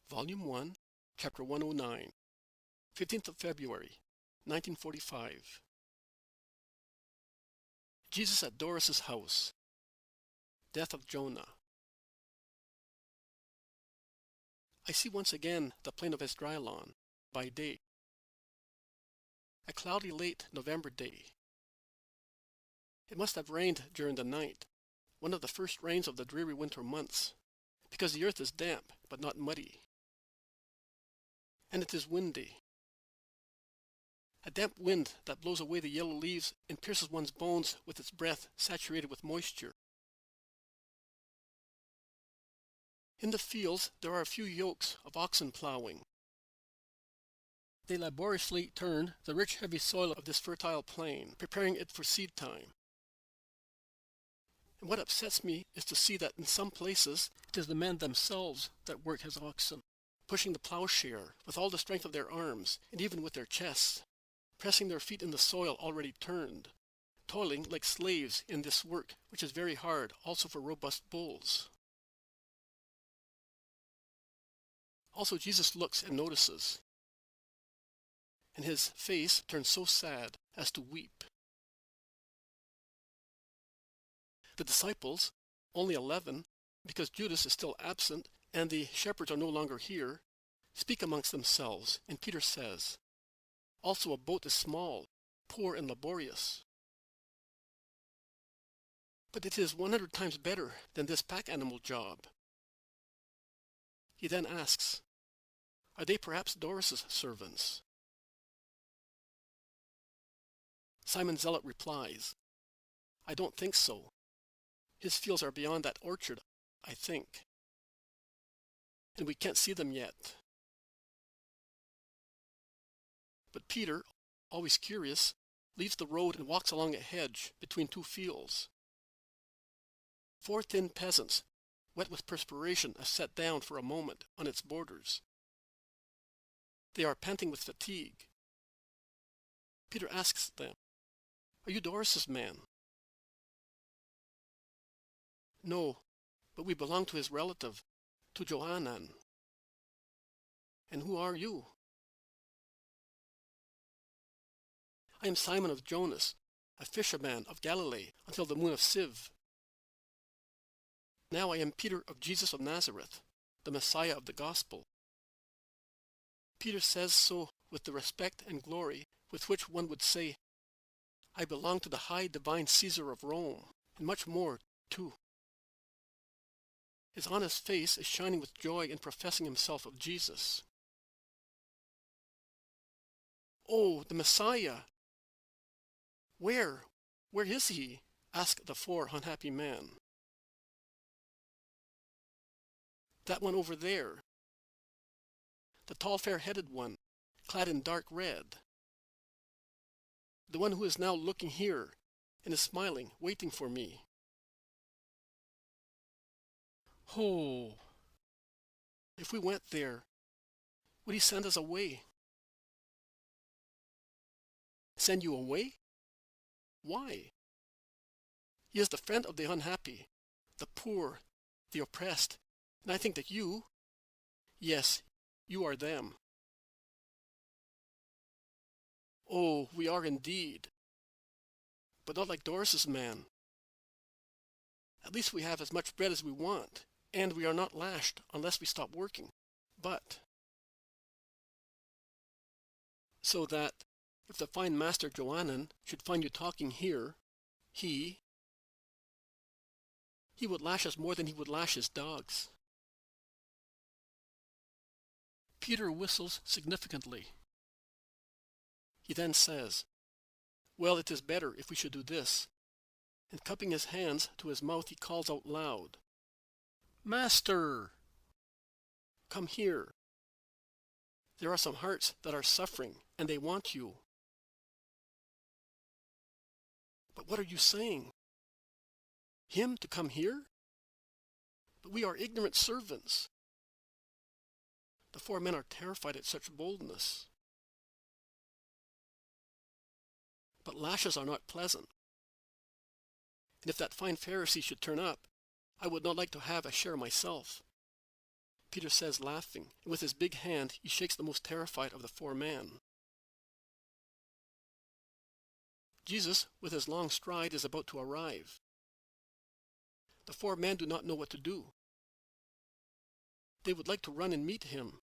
Volume 1, Chapter 109, 15th of February, 1945. Jesus at Doras's house. Death of Jonah. I see once again the plain of Esdraelon, by day. A cloudy late November day. It must have rained during the night, one of the first rains of the dreary winter months, because the earth is damp but not muddy. And it is windy. A damp wind that blows away the yellow leaves and pierces one's bones with its breath saturated with moisture. In the fields there are a few yokes of oxen plowing. They laboriously turn the rich heavy soil of this fertile plain, preparing it for seed time. And what upsets me is to see that in some places it is the men themselves that work as oxen, pushing the plowshare with all the strength of their arms and even with their chests, pressing their feet in the soil already turned, toiling like slaves in this work which is very hard also for robust bulls. Also Jesus looks and notices, and his face turns so sad as to weep. The disciples, only 11, because Judas is still absent and the shepherds are no longer here, speak amongst themselves, and Peter says, "Also a boat is small, poor and laborious. But it is 100 times better than this pack animal job." He then asks, "Are they perhaps Doras's servants?" Simon Zealot replies, "I don't think so. His fields are beyond that orchard, I think. And we can't see them yet." But Peter, always curious, leaves the road and walks along a hedge between two fields. 4 thin peasants, wet with perspiration, are set down for a moment on its borders. They are panting with fatigue. Peter asks them, "Are you Doras's men?" "No, but we belong to his relative, to Johanan." "And who are you?" "I am Simon of Jonas, a fisherman of Galilee until the moon of Siv. Now I am Peter of Jesus of Nazareth, the Messiah of the Gospel." Peter says so with the respect and glory with which one would say, "I belong to the high divine Caesar of Rome," and much more, too. His honest face is shining with joy in professing himself of Jesus. "Oh, the Messiah! Where is he?" ask the 4 unhappy men. "That one over there. The tall fair-headed one, clad in dark red. The one who is now looking here and is smiling, waiting for me." "Oh, if we went there, would he send us away?" "Send you away? Why? He is the friend of the unhappy, the poor, the oppressed, and I think that you, yes, you are them." "Oh, we are indeed, but not like Doras's man. At least we have as much bread as we want, and we are not lashed unless we stop working. But so that if the fine master Johanan should find you talking here, he would lash us more than he would lash his dogs." Peter whistles significantly. He then says, "Well, it is better if we should do this," and cupping his hands to his mouth he calls out loud, "Master, come here. There are some hearts that are suffering, and they want you." "But what are you saying? Him to come here? But we are ignorant servants." The 4 men are terrified at such boldness. But lashes are not pleasant. And if that fine Pharisee should turn up, I would not like to have a share myself. Peter says, laughing, and with his big hand he shakes the most terrified of the four men. Jesus, with his long stride, is about to arrive. The four men do not know what to do. They would like to run and meet him,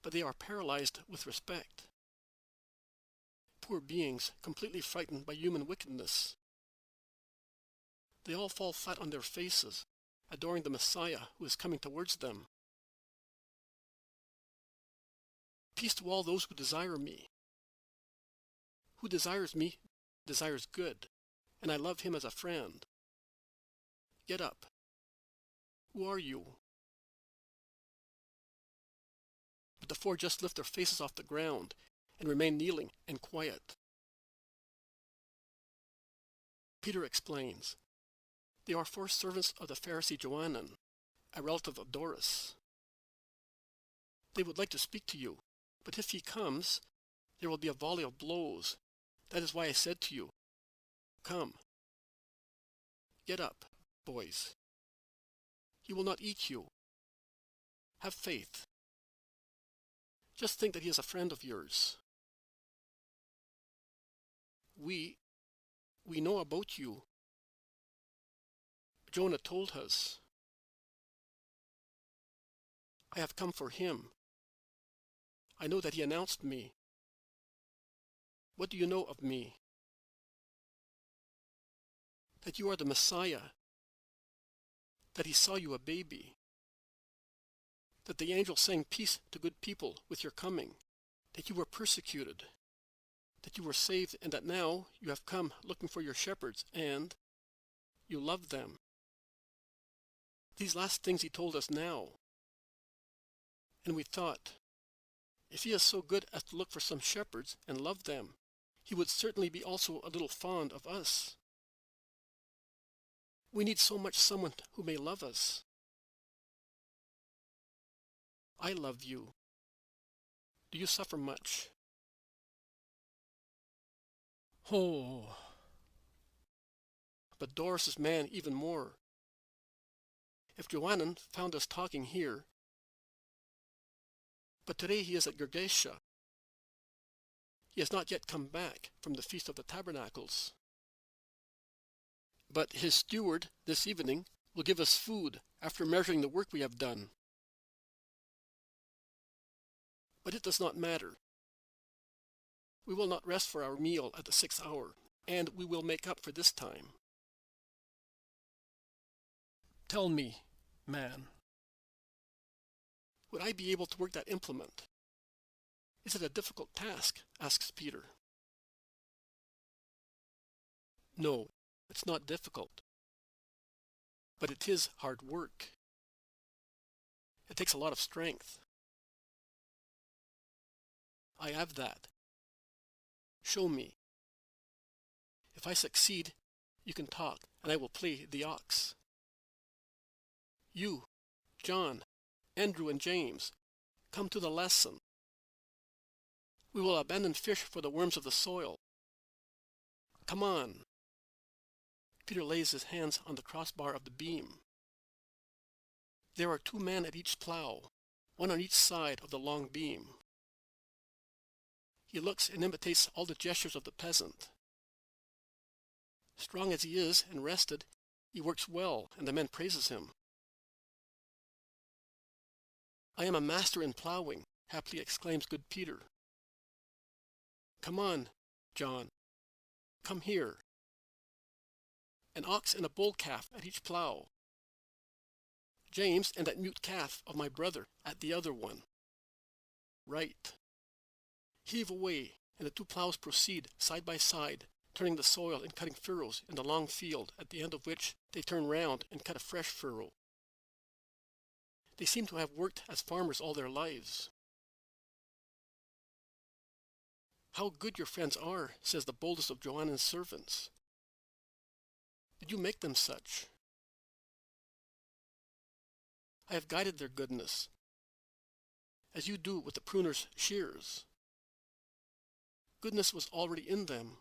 but they are paralyzed with respect. Poor beings, completely frightened by human wickedness. They all fall flat on their faces, adoring the Messiah who is coming towards them. Peace to all those who desire me. Who desires me desires good, and I love him as a friend. Get up. Who are you? But the four just lift their faces off the ground and remain kneeling and quiet. Peter explains, they are four servants of the Pharisee Jonah, a relative of Doras. They would like to speak to you, but if he comes, there will be a volley of blows. That is why I said to you, come. Get up, boys. He will not eat you. Have faith. Just think that he is a friend of yours. We know about you. Jonah told us. I have come for him. I know that he announced me. What do you know of me? That you are the Messiah. That he saw you a baby. That the angel sang peace to good people with your coming. That you were persecuted. That you were saved, and that now you have come looking for your shepherds, and you love them. These last things he told us now. And we thought, if he is so good as to look for some shepherds and love them, he would certainly be also a little fond of us. We need so much someone who may love us. I love you. Do you suffer much? Oh. But Doras' man even more. If Johanan found us talking here, but today he is at Gergesha. He has not yet come back from the Feast of the Tabernacles. But his steward this evening will give us food after measuring the work we have done. But it does not matter. We will not rest for our meal at the 6th hour, and we will make up for this time. Tell me, man, would I be able to work that implement? Is it a difficult task? Asks Peter. No, it's not difficult. But it is hard work. It takes a lot of strength. I have that. Show me. If I succeed, you can talk, and I will play the ox. You, John, Andrew, and James, come to the lesson. We will abandon fish for the worms of the soil. Come on. Peter lays his hands on the crossbar of the beam. There are 2 men at each plow, one on each side of the long beam. He looks and imitates all the gestures of the peasant. Strong as he is and rested, he works well, and the men praises him. I am a master in plowing, happily exclaims good Peter. Come on, John. Come here. An ox and a bull calf at each plow. James and that mute calf of my brother at the other one. Right. Heave away, and the 2 plows proceed side by side, turning the soil and cutting furrows in the long field, at the end of which they turn round and cut a fresh furrow. They seem to have worked as farmers all their lives. How good your friends are, says the boldest of Johanna's servants. Did you make them such? I have guided their goodness, as you do with the pruner's shears. Goodness was already in them.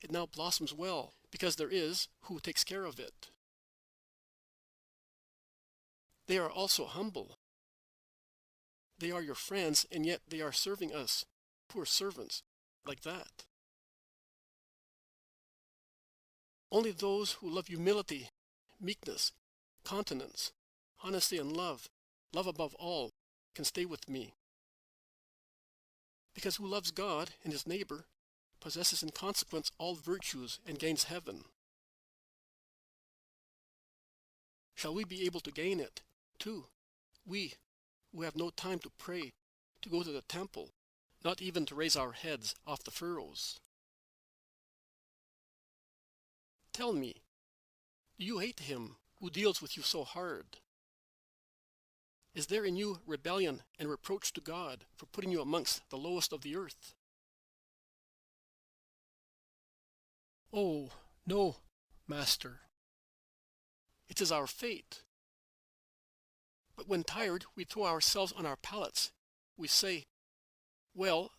It now blossoms well, because there is who takes care of it. They are also humble. They are your friends, and yet they are serving us, poor servants, like that. Only those who love humility, meekness, continence, honesty, and love above all, can stay with me. Because who loves God and his neighbor possesses in consequence all virtues and gains heaven. Shall we be able to gain it, too, we who have no time to pray, to go to the temple, not even to raise our heads off the furrows? Tell me, do you hate him who deals with you so hard? Is there in you rebellion and reproach to God for putting you amongst the lowest of the earth? Oh, no, Master. It is our fate. But when tired, we throw ourselves on our pallets. We say, well,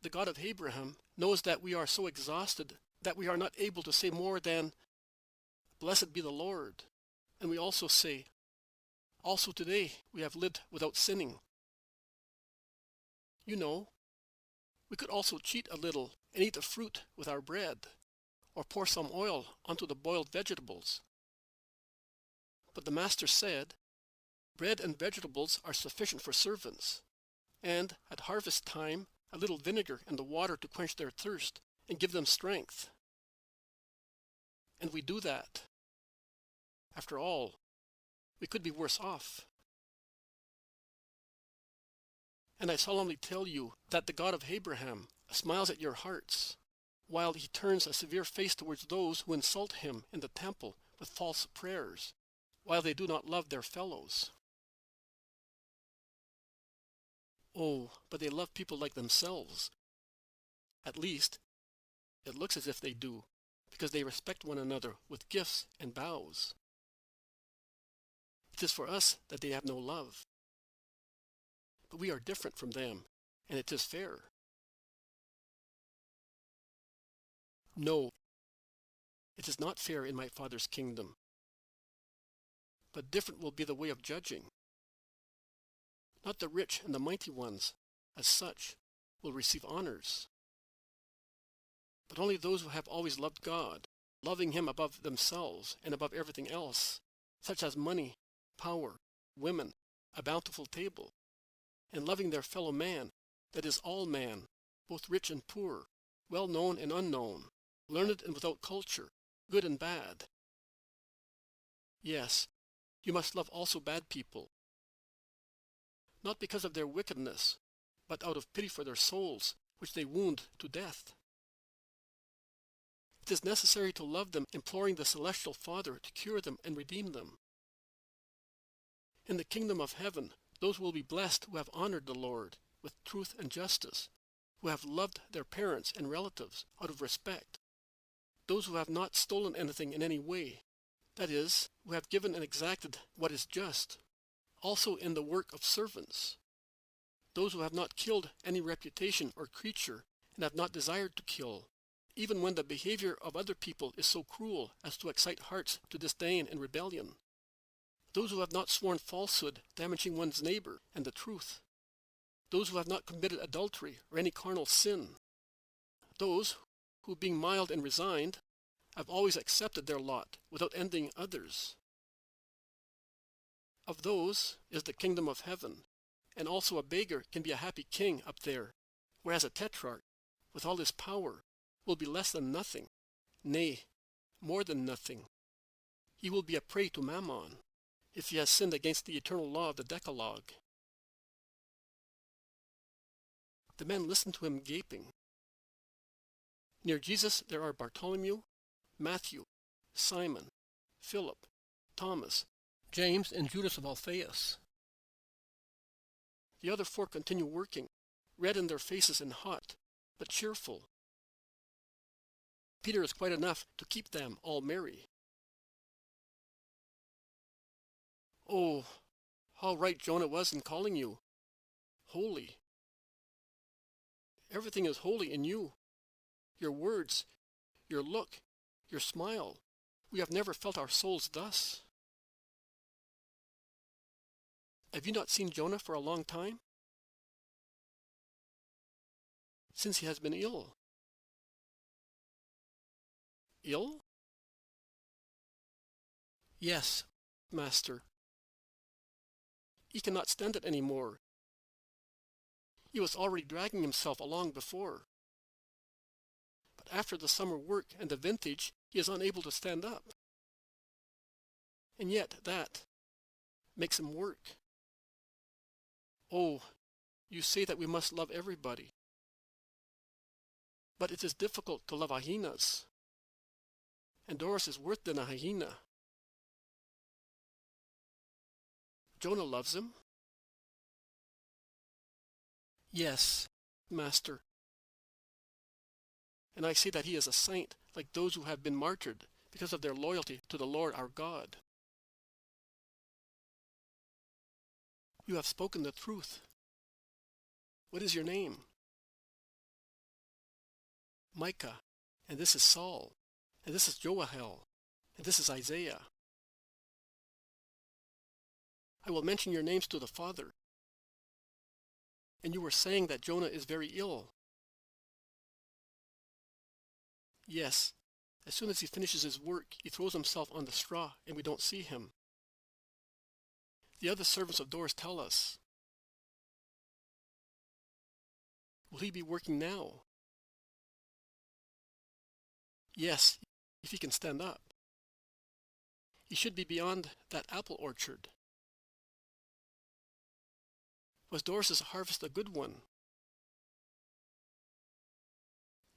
the God of Abraham knows that we are so exhausted that we are not able to say more than, blessed be the Lord. And we also say, also today we have lived without sinning. You know, we could also cheat a little and eat the fruit with our bread, or pour some oil onto the boiled vegetables. But the Master said, bread and vegetables are sufficient for servants, and at harvest time a little vinegar and the water to quench their thirst and give them strength. And we do that. After all, we could be worse off. And I solemnly tell you that the God of Abraham smiles at your hearts, while he turns a severe face towards those who insult him in the temple with false prayers, while they do not love their fellows. Oh, but they love people like themselves. At least, it looks as if they do, because they respect one another with gifts and bows. It is for us that they have no love. But we are different from them, and it is fair. No, it is not fair in my Father's kingdom. But different will be the way of judging. Not the rich and the mighty ones, as such, will receive honors, but only those who have always loved God, loving him above themselves and above everything else, such as money, power, women, a bountiful table, and loving their fellow man, that is all man, both rich and poor, well known and unknown, learned and without culture, good and bad. Yes, you must love also bad people, not because of their wickedness, but out of pity for their souls, which they wound to death. It is necessary to love them, imploring the Celestial Father to cure them and redeem them. In the kingdom of heaven, those will be blessed who have honored the Lord with truth and justice, who have loved their parents and relatives out of respect, those who have not stolen anything in any way, that is, who have given and exacted what is just, also in the work of servants, those who have not killed any reputation or creature and have not desired to kill, even when the behavior of other people is so cruel as to excite hearts to disdain and rebellion, those who have not sworn falsehood, damaging one's neighbor and the truth, those who have not committed adultery or any carnal sin, those who, being mild and resigned, have always accepted their lot without envying others. Of those is the kingdom of heaven, and also a beggar can be a happy king up there, whereas a tetrarch, with all his power, will be less than nothing, nay, more than nothing. He will be a prey to Mammon, if he has sinned against the eternal law of the Decalogue. The men listened to him gaping. Near Jesus there are Bartholomew, Matthew, Simon, Philip, Thomas, James, and Judas of Alphaeus. The other four continue working, red in their faces and hot, but cheerful. Peter is quite enough to keep them all merry. Oh, how right Jonah was in calling you holy. Everything is holy in you. Your words, your look, your smile. We have never felt our souls thus. Have you not seen Jonah for a long time? Since he has been ill. Ill? Yes, master. He cannot stand it any more. He was already dragging himself along before. But after the summer work and the vintage, he is unable to stand up. And yet that makes him work. Oh, you say that we must love everybody. But it is difficult to love hyenas. And Doras is worse than a hyena. Jonah loves him. Yes, master. And I say that he is a saint, like those who have been martyred, because of their loyalty to the Lord our God. You have spoken the truth. What is your name? Micah, and this is Saul, and this is Joahel, and this is Isaiah. I will mention your names to the Father. And you were saying that Jonah is very ill. Yes, as soon as he finishes his work, he throws himself on the straw, and we don't see him. The other servants of Doras tell us. Will he be working now? Yes, if he can stand up. He should be beyond that apple orchard. Was Doras's harvest a good one?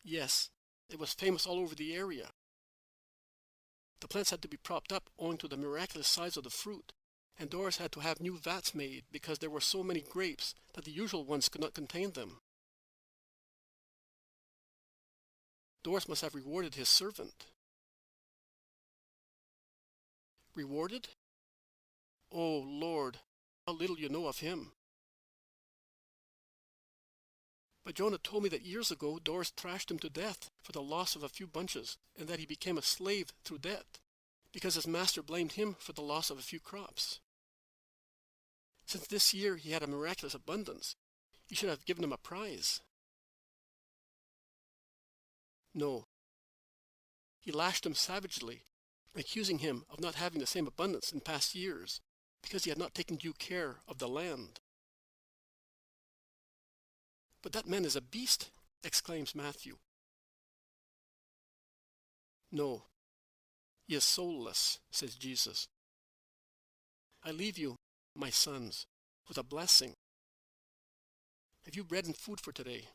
Yes, it was famous all over the area. The plants had to be propped up owing to the miraculous size of the fruit, and Doras had to have new vats made because there were so many grapes that the usual ones could not contain them. Doras must have rewarded his servant. Rewarded? Oh, Lord, how little you know of him. But Jonah told me that years ago Doras thrashed him to death for the loss of a few bunches, and that he became a slave through debt, because his master blamed him for the loss of a few crops. Since this year he had a miraculous abundance, he should have given him a prize. No. He lashed him savagely, accusing him of not having the same abundance in past years, because he had not taken due care of the land. But that man is a beast, exclaims Matthew. No, he is soulless, says Jesus. I leave you, my sons, with a blessing. Have you bread and food for today?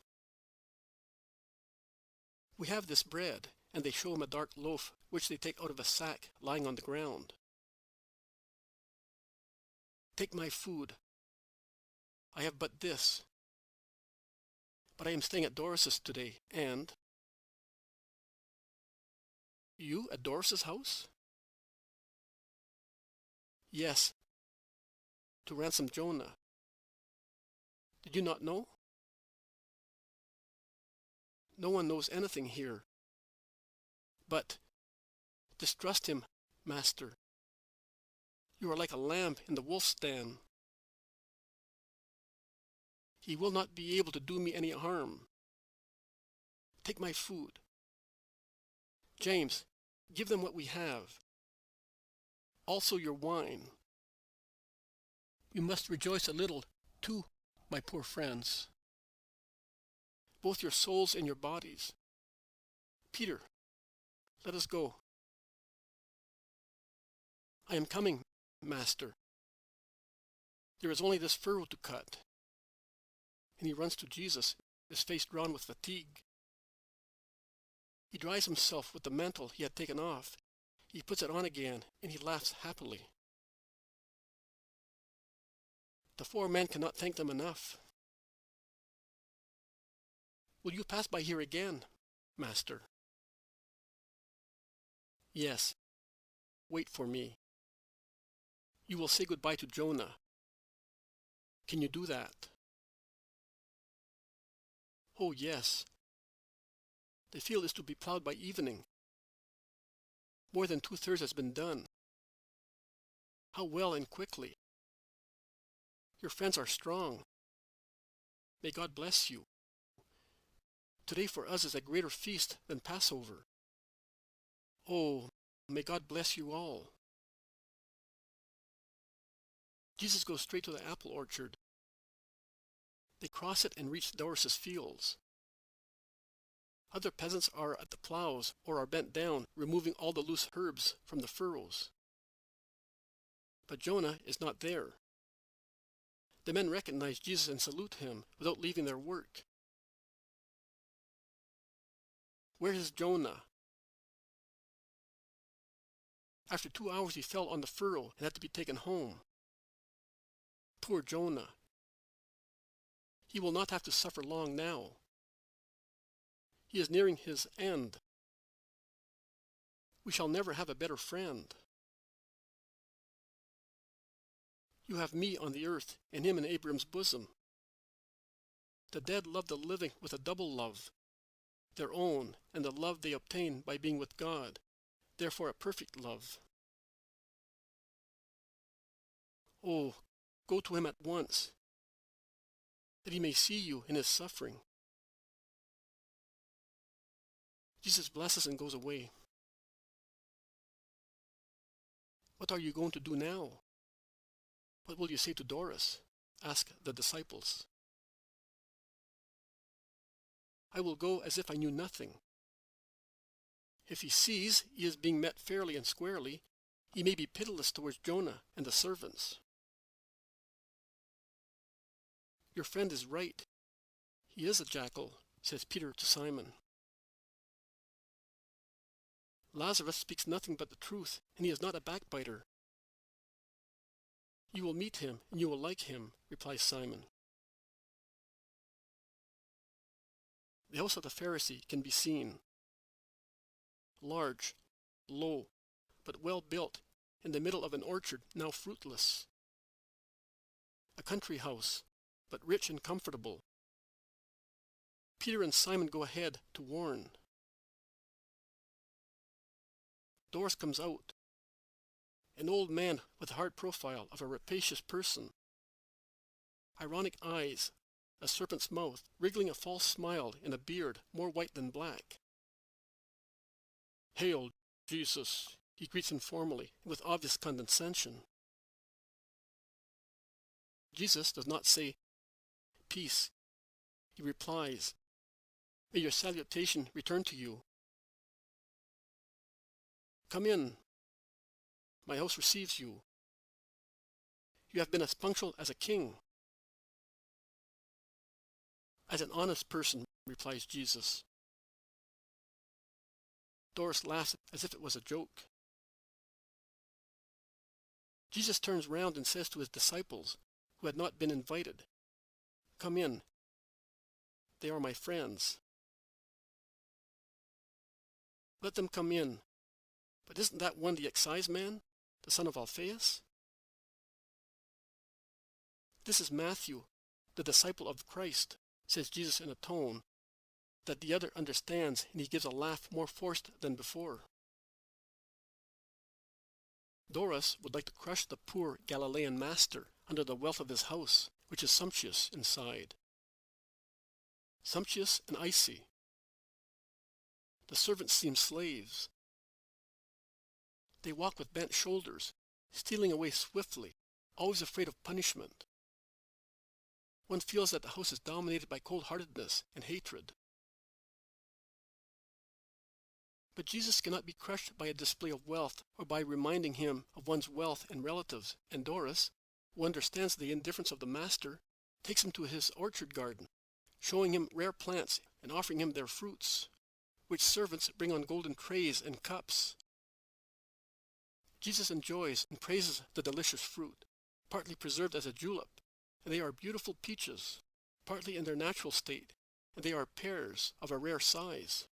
We have this bread, and they show him a dark loaf, which they take out of a sack lying on the ground. Take my food. I have but this. But I am staying at Doras's today, and... You at Doras's house? Yes, to ransom Jonah. Did you not know? No one knows anything here. But distrust him, master. You are like a lamb in the wolf's den. He will not be able to do me any harm. Take my food. James, give them what we have. Also your wine. You must rejoice a little, too, my poor friends. Both your souls and your bodies. Peter, let us go. I am coming, master. There is only this furrow to cut. And he runs to Jesus, his face drawn with fatigue. He dries himself with the mantle he had taken off. He puts it on again, and he laughs happily. The four men cannot thank them enough. Will you pass by here again, master? Yes. Wait for me. You will say goodbye to Jonah. Can you do that? Oh, yes. The field is to be plowed by evening. More than 2/3 has been done. How well and quickly. Your friends are strong. May God bless you. Today for us is a greater feast than Passover. Oh, may God bless you all. Jesus goes straight to the apple orchard. They cross it and reach Doras' fields. Other peasants are at the plows or are bent down, removing all the loose herbs from the furrows. But Jonah is not there. The men recognize Jesus and salute him without leaving their work. Where is Jonah? After 2 hours he fell on the furrow and had to be taken home. Poor Jonah. He will not have to suffer long now. He is nearing his end. We shall never have a better friend. You have me on the earth and him in Abram's bosom. The dead love the living with a double love, their own and the love they obtain by being with God, therefore a perfect love. Oh, go to him at once, that he may see you in his suffering. Jesus blesses and goes away. What are you going to do now? What will you say to Doras? Ask the disciples. I will go as if I knew nothing. If he sees he is being met fairly and squarely, he may be pitiless towards Jonah and the servants. Your friend is right. He is a jackal, says Peter to Simon. Lazarus speaks nothing but the truth, and he is not a backbiter. You will meet him, and you will like him, replies Simon. The house of the Pharisee can be seen. Large, low, but well built, in the middle of an orchard now fruitless. A country house, but rich and comfortable. Peter and Simon go ahead to warn. Doras comes out. An old man with a hard profile of a rapacious person. Ironic eyes, a serpent's mouth, wriggling a false smile in a beard more white than black. Hail, Jesus, he greets him formally, with obvious condescension. Jesus does not say, peace. He replies, may your salutation return to you. Come in. My house receives you. You have been as punctual as a king. As an honest person, replies Jesus. Doras laughs as if it was a joke. Jesus turns round and says to his disciples, who had not been invited, come in. They are my friends. Let them come in. But isn't that one the exciseman, the son of Alphaeus? This is Matthew, the disciple of Christ, says Jesus in a tone that the other understands, and he gives a laugh more forced than before. Doras would like to crush the poor Galilean master under the wealth of his house, which is sumptuous inside. Sumptuous and icy. The servants seem slaves. They walk with bent shoulders, stealing away swiftly, always afraid of punishment. One feels that the house is dominated by cold-heartedness and hatred. But Jesus cannot be crushed by a display of wealth or by reminding him of one's wealth and relatives, and Doras, who understands the indifference of the master, takes him to his orchard garden, showing him rare plants and offering him their fruits, which servants bring on golden trays and cups. Jesus enjoys and praises the delicious fruit, partly preserved as a julep, and they are beautiful peaches, partly in their natural state, and they are pears of a rare size.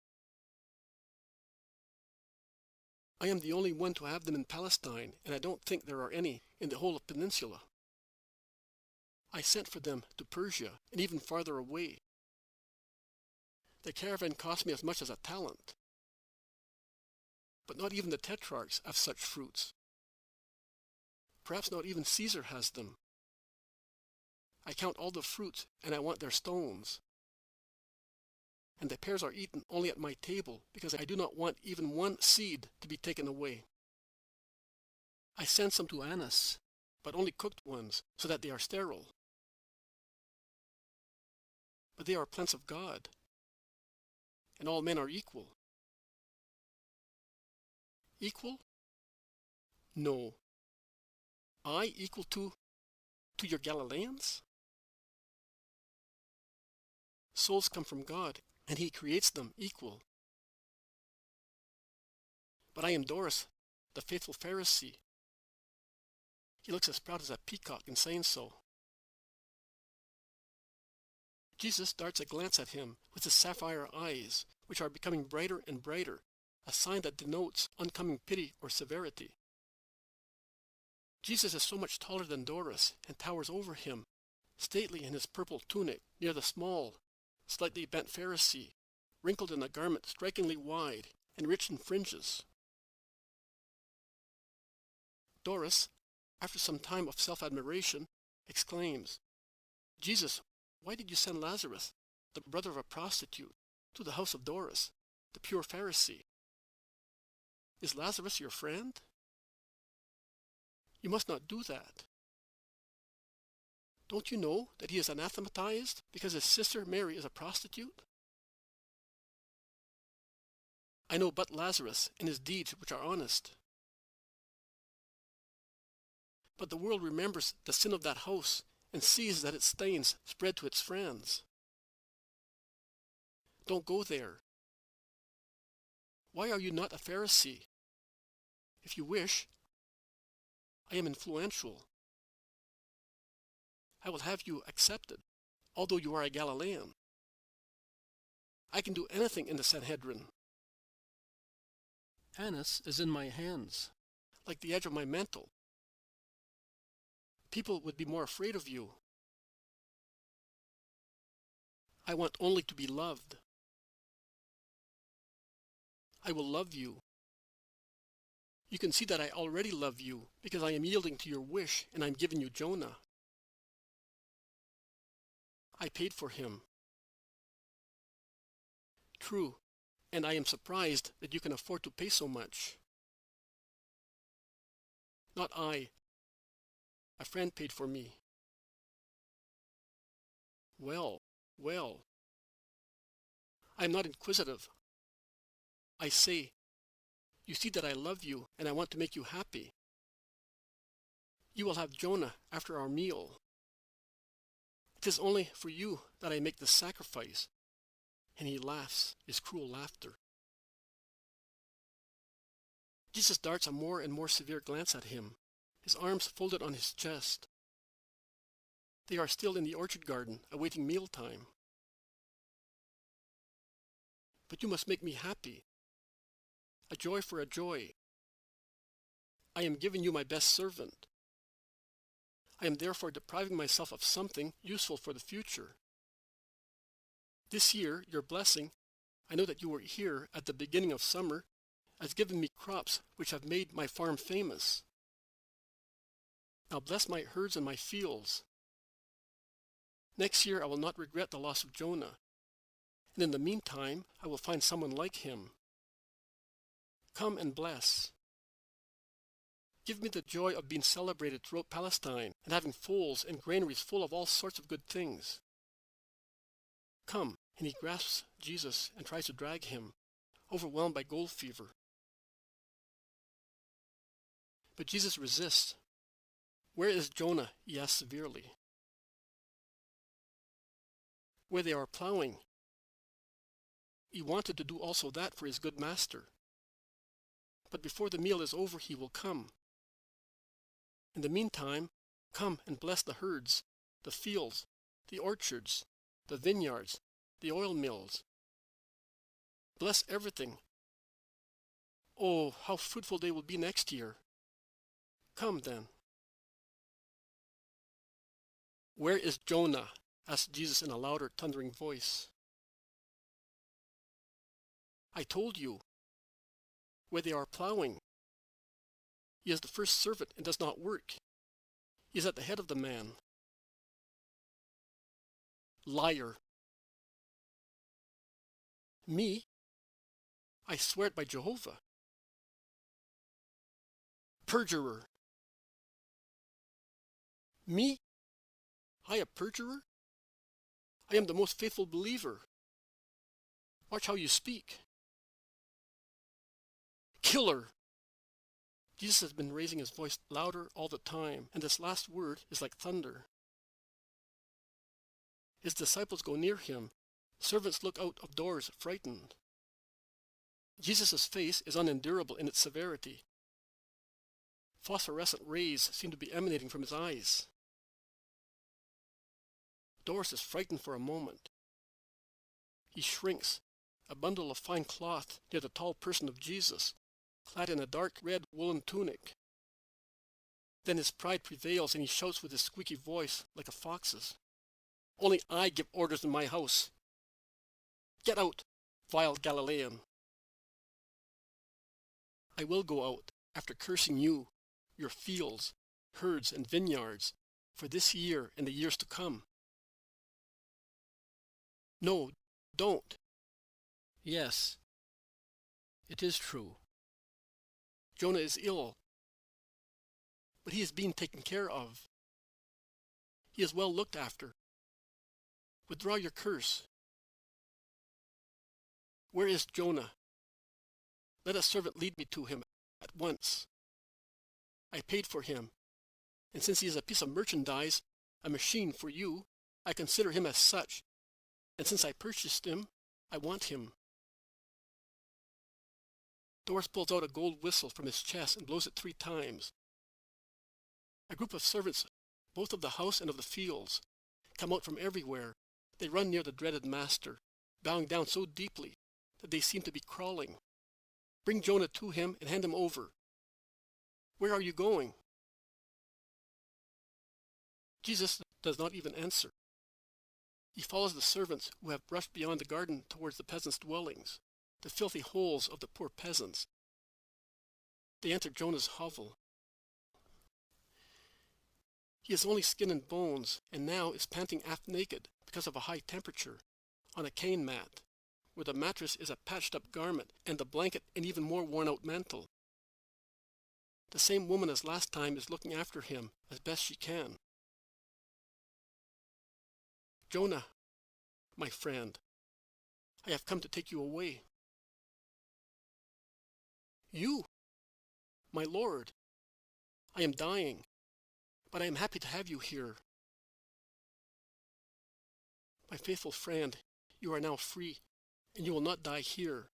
I am the only one to have them in Palestine, and I don't think there are any in the whole of Peninsula. I sent for them to Persia, and even farther away. The caravan cost me as much as a talent. But not even the tetrarchs have such fruits. Perhaps not even Caesar has them. I count all the fruits, and I want their stones. And the pears are eaten only at my table, because I do not want even one seed to be taken away. I send some to Annas, but only cooked ones, so that they are sterile. But they are plants of God, and all men are equal. Equal? No. I equal to your Galileans? Souls come from God, and He creates them equal. But I am Doras, the faithful Pharisee. He looks as proud as a peacock in saying so. Jesus darts a glance at him with his sapphire eyes, which are becoming brighter and brighter, a sign that denotes oncoming pity or severity. Jesus is so much taller than Doras and towers over him, stately in his purple tunic, near the small, slightly bent Pharisee, wrinkled in a garment strikingly wide and rich in fringes. Doras, after some time of self-admiration, exclaims, "Jesus, why did you send Lazarus, the brother of a prostitute, to the house of Doras, the pure Pharisee? Is Lazarus your friend? You must not do that. Don't you know that he is anathematized because his sister Mary is a prostitute? I know but Lazarus and his deeds which are honest. But the world remembers the sin of that house and sees that its stains spread to its friends. Don't go there. Why are you not a Pharisee? If you wish, I am influential. I will have you accepted, although you are a Galilean. I can do anything in the Sanhedrin. Annas is in my hands, like the edge of my mantle. People would be more afraid of you. I want only to be loved. I will love you. You can see that I already love you, because I am yielding to your wish and I'm giving you Jonah. I paid for him. True, and I am surprised that you can afford to pay so much. Not I. A friend paid for me. Well, well. I am not inquisitive. I say, you see that I love you and I want to make you happy. You will have Jonah after our meal. It is only for you that I make this sacrifice. And he laughs his cruel laughter. Jesus darts a more and more severe glance at him, his arms folded on his chest. They are still in the orchard garden, awaiting mealtime. But you must make me happy. A joy for a joy. I am giving you my best servant. I am therefore depriving myself of something useful for the future. This year, your blessing, I know that you were here at the beginning of summer, has given me crops which have made my farm famous. Now bless my herds and my fields. Next year I will not regret the loss of Jonah, and in the meantime I will find someone like him. Come and bless. Give me the joy of being celebrated throughout Palestine and having foals and granaries full of all sorts of good things. Come, and he grasps Jesus and tries to drag him, overwhelmed by gold fever. But Jesus resists. Where is Jonah? He asks severely. Where they are plowing. He wanted to do also that for his good master. But before the meal is over, he will come. In the meantime, come and bless the herds, the fields, the orchards, the vineyards, the oil mills. Bless everything. Oh, how fruitful they will be next year. Come then. Where is Jonah? Asked Jesus in a louder, thundering voice. I told you. Where they are plowing. He is the first servant and does not work. He is at the head of the man. Liar. Me? I swear it by Jehovah. Perjurer. Me? I a perjurer? I am the most faithful believer. Watch how you speak. Killer. Jesus has been raising his voice louder all the time, and this last word is like thunder. His disciples go near him. Servants look out of doors, frightened. Jesus' face is unendurable in its severity. Phosphorescent rays seem to be emanating from his eyes. Doras is frightened for a moment. He shrinks, a bundle of fine cloth near the tall person of Jesus, clad in a dark red woolen tunic. Then his pride prevails and he shouts with his squeaky voice like a fox's. Only I give orders in my house. Get out, vile Galilean. I will go out after cursing you, your fields, herds, and vineyards, for this year and the years to come. No, don't. Yes, it is true. Jonah is ill, but he is being taken care of. He is well looked after. Withdraw your curse. Where is Jonah? Let a servant lead me to him at once. I paid for him, and since he is a piece of merchandise, a machine for you, I consider him as such, and since I purchased him, I want him. Doras pulls out a gold whistle from his chest and blows it 3 times. A group of servants, both of the house and of the fields, come out from everywhere. They run near the dreaded master, bowing down so deeply that they seem to be crawling. Bring Jonah to him and hand him over. Where are you going? Jesus does not even answer. He follows the servants who have rushed beyond the garden towards the peasants' dwellings, the filthy holes of the poor peasants. They enter Jonah's hovel. He is only skin and bones, and now is panting half naked because of a high temperature, on a cane mat, where the mattress is a patched-up garment and the blanket an even more worn-out mantle. The same woman as last time is looking after him as best she can. Jonah, my friend, I have come to take you away. You, my Lord, I am dying, but I am happy to have you here. My faithful friend, you are now free, and you will not die here.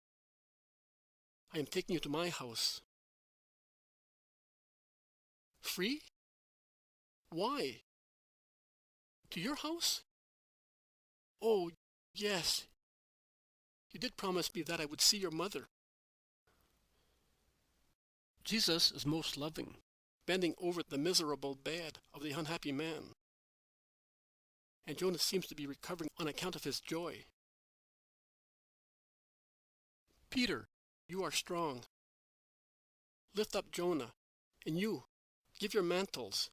I am taking you to my house. Free? Why? To your house? Oh, yes. You did promise me that I would see your mother. Jesus is most loving, bending over the miserable bed of the unhappy man. And Jonah seems to be recovering on account of his joy. Peter, you are strong. Lift up Jonah, and you, give your mantles.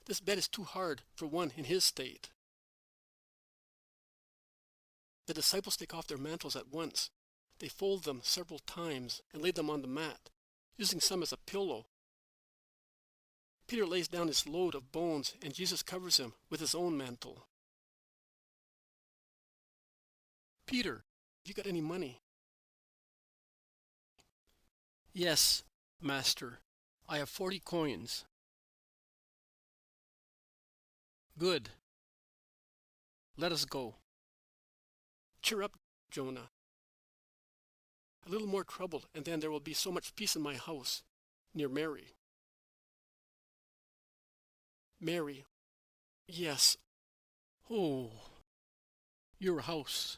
This bed is too hard for one in his state. The disciples take off their mantles at once. They fold them several times and lay them on the mat, using some as a pillow. Peter lays down his load of bones, and Jesus covers him with his own mantle. Peter, have you got any money? Yes, Master. I have 40 coins. Good. Let us go. Cheer up, Jonah. A little more trouble, and then there will be so much peace in my house, near Mary. Mary. Yes. Oh, your house.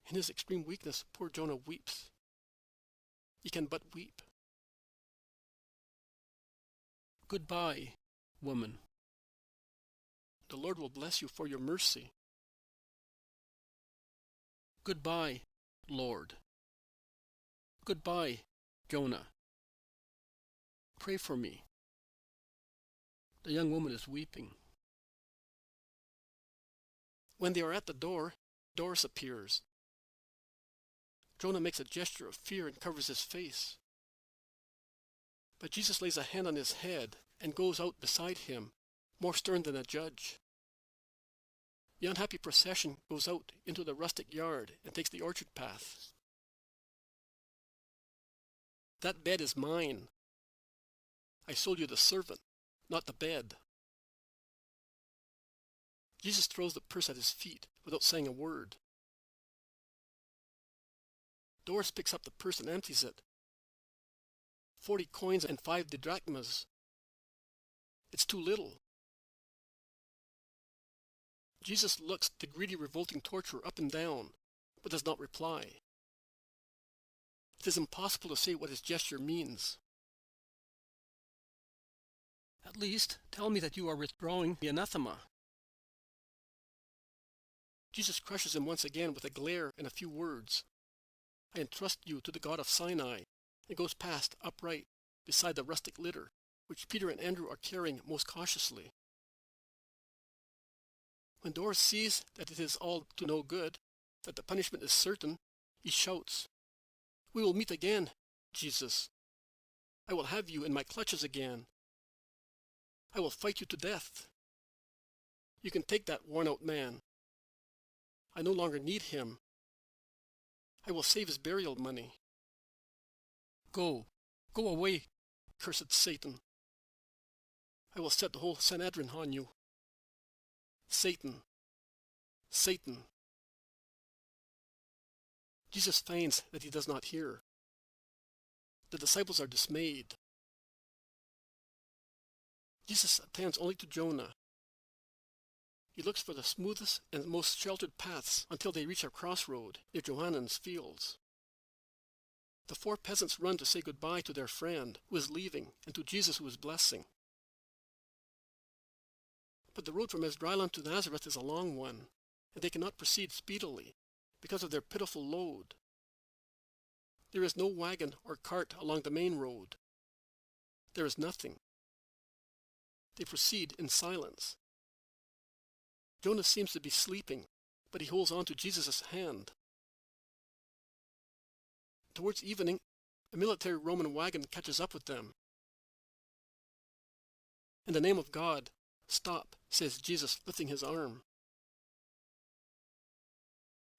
In his extreme weakness, poor Jonah weeps. He can but weep. Goodbye, woman. The Lord will bless you for your mercy. Goodbye, Lord. Goodbye, Jonah. Pray for me. The young woman is weeping. When they are at the door, Doras appears. Jonah makes a gesture of fear and covers his face. But Jesus lays a hand on his head and goes out beside him, more stern than a judge. The unhappy procession goes out into the rustic yard and takes the orchard path. That bed is mine. I sold you the servant, not the bed. Jesus throws the purse at his feet without saying a word. Doras picks up the purse and empties it. 40 coins and 5 didrachmas. It's too little. Jesus looks the greedy, revolting torturer up and down, but does not reply. It is impossible to say what his gesture means. At least, tell me that you are withdrawing the anathema. Jesus crushes him once again with a glare and a few words. I entrust you to the God of Sinai, and goes past upright beside the rustic litter, which Peter and Andrew are carrying most cautiously. When Doras sees that it is all to no good, that the punishment is certain, he shouts, "We will meet again, Jesus. I will have you in my clutches again. I will fight you to death. You can take that worn-out man. I no longer need him. I will save his burial money. Go away, cursed Satan. I will set the whole Sanhedrin on you. Satan, Satan." Jesus feigns that he does not hear. The disciples are dismayed. Jesus attends only to Jonah. He looks for the smoothest and most sheltered paths until they reach a crossroad near Johannan's fields. The 4 peasants run to say goodbye to their friend who is leaving and to Jesus who is blessing. But the road from Esdraelon to Nazareth is a long one, and they cannot proceed speedily because of their pitiful load. There is no wagon or cart along the main road. There is nothing. They proceed in silence. Jonah seems to be sleeping, but he holds on to Jesus' hand. Towards evening, a military Roman wagon catches up with them. "In the name of God, stop," says Jesus, lifting his arm.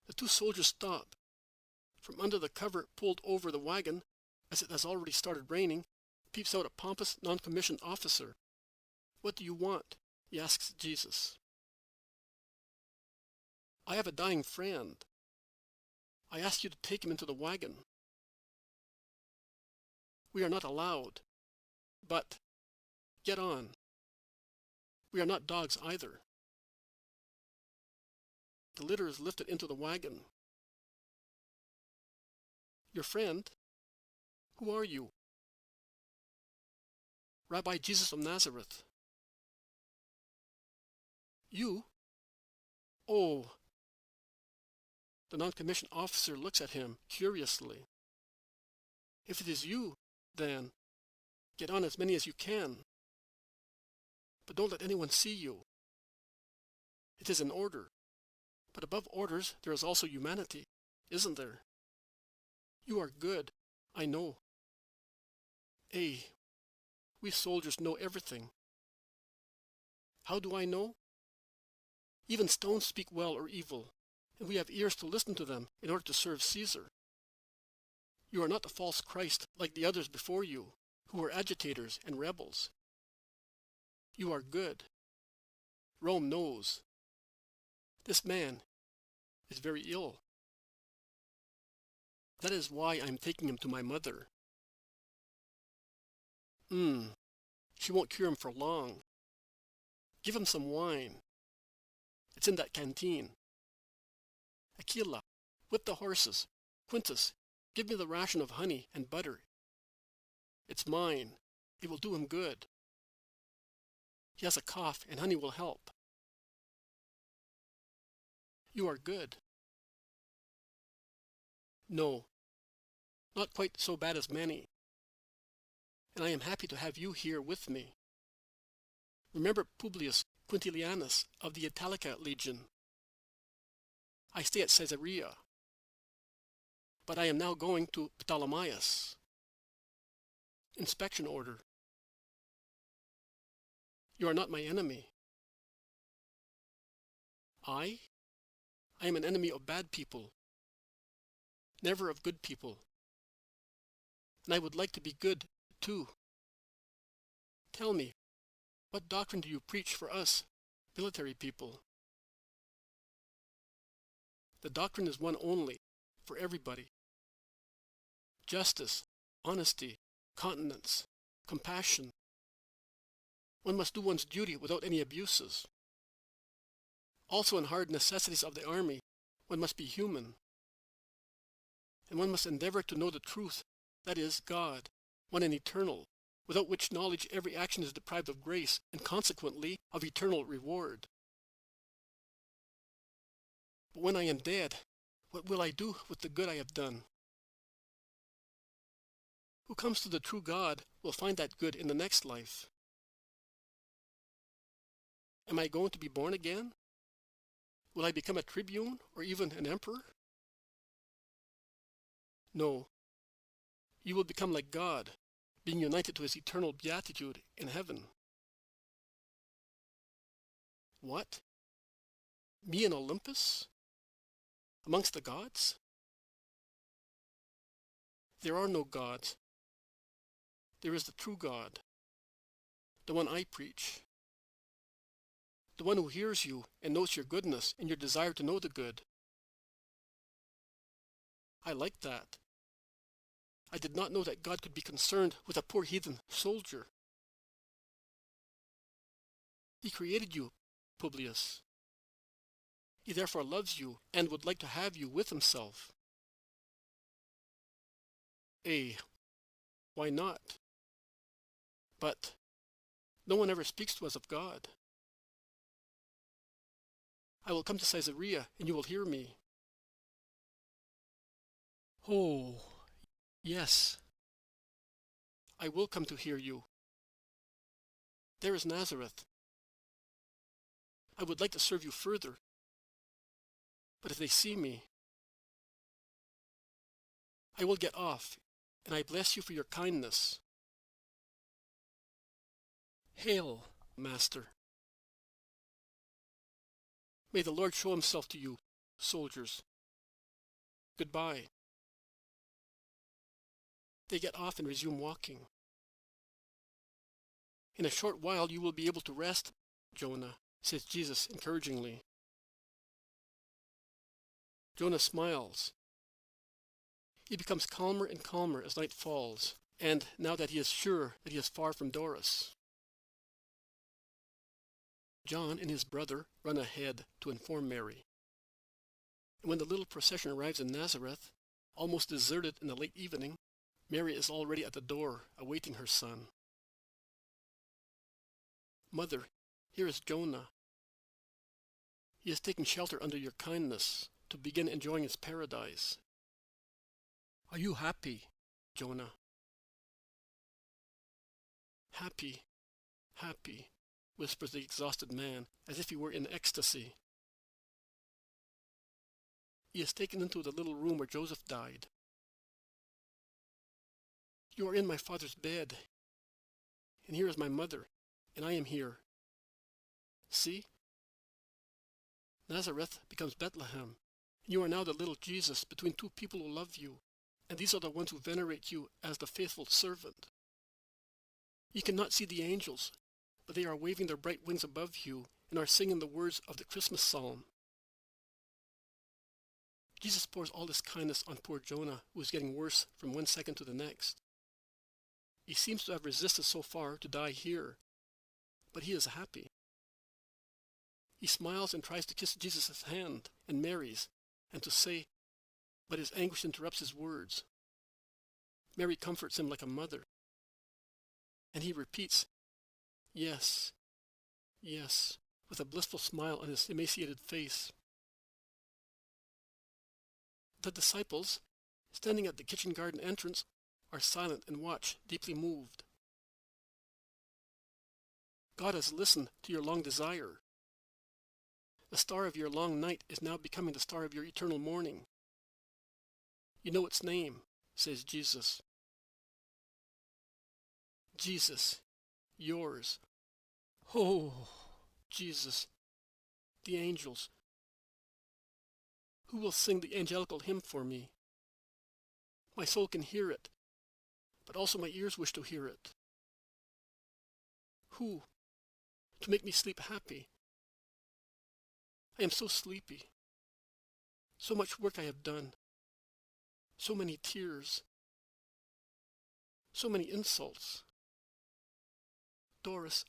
The 2 soldiers stop. From under the cover pulled over the wagon, as it has already started raining, peeps out a pompous, non-commissioned officer. "What do you want?" he asks Jesus. "I have a dying friend. I ask you to take him into the wagon." "We are not allowed. But get on. We are not dogs either." The litter is lifted into the wagon. "Your friend? Who are you?" "Rabbi Jesus of Nazareth." "You? Oh." The non-commissioned officer looks at him curiously. "If it is you, then, get on as many as you can. But don't let anyone see you. It is an order. But above orders, there is also humanity, isn't there? You are good, I know. We soldiers know everything. How do I know? Even stones speak well or evil, and we have ears to listen to them in order to serve Caesar. You are not a false Christ like the others before you, who were agitators and rebels. You are good. Rome knows. This man is very ill. That is why I am taking him to my mother. She won't cure him for long. Give him some wine. It's in that canteen. Aquila, whip the horses. Quintus, give me the ration of honey and butter. It's mine. It will do him good. He has a cough, and honey will help. You are good. No, not quite so bad as many. And I am happy to have you here with me. Remember Publius Quintilianus of the Italica Legion. I stay at Caesarea, but I am now going to Ptolemais. Inspection order. You are not my enemy. I am an enemy of bad people, never of good people. And I would like to be good, too. Tell me, what doctrine do you preach for us, military people? The doctrine is one only, for everybody. Justice, honesty, continence, compassion. One must do one's duty without any abuses. Also in hard necessities of the army, one must be human. And one must endeavor to know the truth, that is, God, one and eternal, without which knowledge every action is deprived of grace, and consequently of eternal reward. But when I am dead, what will I do with the good I have done? Who comes to the true God will find that good in the next life. Am I going to be born again? Will I become a tribune or even an emperor? No. You will become like God, being united to his eternal beatitude in heaven. What? Me in Olympus? Amongst the gods? There are no gods. There is the true God, the one I preach. The one who hears you and knows your goodness and your desire to know the good. I like that. I did not know that God could be concerned with a poor heathen soldier. He created you, Publius. He therefore loves you and would like to have you with himself. Why not? But no one ever speaks to us of God. I will come to Caesarea, and you will hear me. Oh, yes. I will come to hear you. There is Nazareth. I would like to serve you further. But if they see me, I will get off, and I bless you for your kindness. Hail, Master. May the Lord show himself to you, soldiers. Goodbye. They get off and resume walking. In a short while you will be able to rest, Jonah, says Jesus encouragingly. Jonah smiles. He becomes calmer and calmer as night falls, and now that he is sure that he is far from Doras. John and his brother run ahead to inform Mary. And when the little procession arrives in Nazareth, almost deserted in the late evening, Mary is already at the door, awaiting her son. Mother, here is Jonah. He is taking shelter under your kindness to begin enjoying his paradise. Are you happy, Jonah? Happy, happy, whispers the exhausted man, as if he were in ecstasy. He is taken into the little room where Joseph died. You are in my father's bed, and here is my mother, and I am here. See? Nazareth becomes Bethlehem, and you are now the little Jesus between two people who love you, and these are the ones who venerate you as the faithful servant. You cannot see the angels, but they are waving their bright wings above you and are singing the words of the Christmas psalm. Jesus pours all this kindness on poor Jonah, who is getting worse from one second to the next. He seems to have resisted so far to die here, but he is happy. He smiles and tries to kiss Jesus' hand and Mary's, and to say, but his anguish interrupts his words. Mary comforts him like a mother, and he repeats, yes, yes, with a blissful smile on his emaciated face. The disciples, standing at the kitchen garden entrance, are silent and watch, deeply moved. God has listened to your long desire. The star of your long night is now becoming the star of your eternal morning. You know its name, says Jesus. Jesus, yours. Oh, Jesus, the angels. Who will sing the angelical hymn for me? My soul can hear it, but also my ears wish to hear it. Who? To make me sleep happy. I am so sleepy. So much work I have done. So many tears. So many insults. Doras,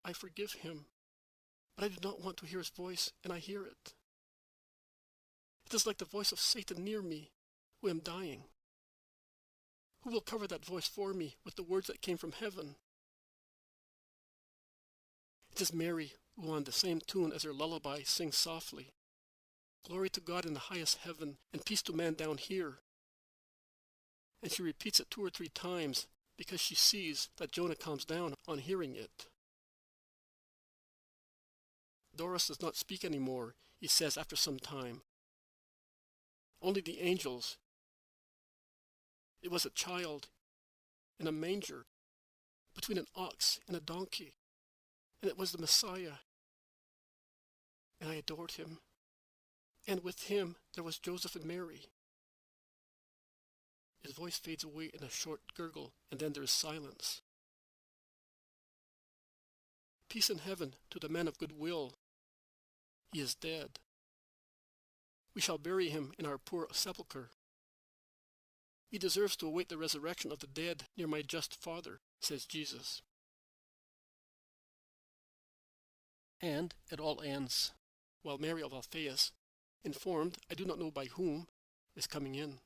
I forgive him, but I do not want to hear his voice, and I hear it. It is like the voice of Satan near me, who am dying. Who will cover that voice for me with the words that came from heaven? It is Mary who, on the same tune as her lullaby, sings softly, "Glory to God in the highest heaven, and peace to man down here." And she repeats it 2 or 3 times because she sees that Jonah calms down on hearing it. Doras does not speak anymore, he says after some time. Only the angels. It was a child in a manger between an ox and a donkey, and it was the Messiah. And I adored him. And with him there was Joseph and Mary. His voice fades away in a short gurgle, and then there is silence. Peace in heaven to the man of good will. He is dead. We shall bury him in our poor sepulchre. He deserves to await the resurrection of the dead near my just Father, says Jesus. and it all ends. While Mary of Alphaeus, informed I do not know by whom, is coming in.